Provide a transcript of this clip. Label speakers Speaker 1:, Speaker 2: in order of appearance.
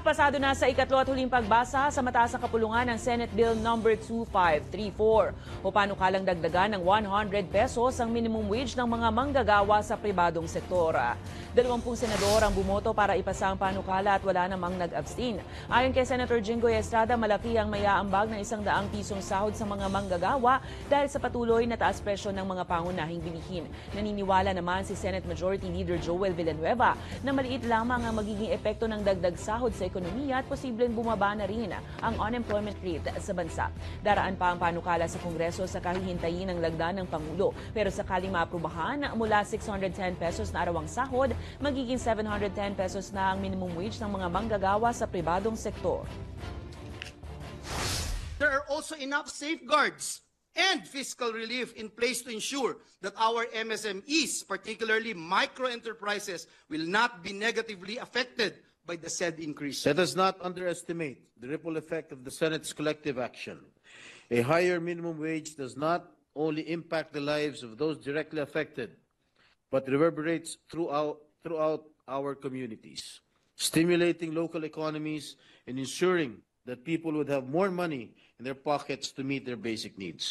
Speaker 1: Pasado na sa ikatlo at huling pagbasa sa mataas na kapulungan ng Senate Bill No. 2534 o panukalang dagdagan ng 100 pesos ang minimum wage ng mga manggagawa sa pribadong sektor. 20 senador ang bumoto para ipasa ang panukala at wala namang nag-abstain. Ayon kay Senator Jinggoy Estrada, malaki ang maiaambag ng 100 pisong sahod sa mga manggagawa dahil sa patuloy na taas presyo ng mga pangunahing bilihin. Naniniwala naman si Senate Majority Leader Joel Villanueva na maliit lamang ang magiging epekto ng dagdag sahod sa ekonomiya at posibleng bumaba na rin ang unemployment rate sa bansa. Daraan pa ang panukala sa Kongreso sa kahihintayin ng lagda ng Pangulo. Pero sakaling maaprubahan, mula 610 pesos na arawang sahod, magiging 710 pesos na ang minimum wage ng mga manggagawa sa pribadong sektor.
Speaker 2: There are also enough safeguards and fiscal relief in place to ensure that our MSMEs, particularly micro-enterprises, will not be negatively affected by the said increase.
Speaker 3: Let us not underestimate the ripple effect of the Senate's collective action. A higher minimum wage does not only impact the lives of those directly affected, but reverberates throughout our communities, stimulating local economies and ensuring that people would have more money in their pockets to meet their basic needs.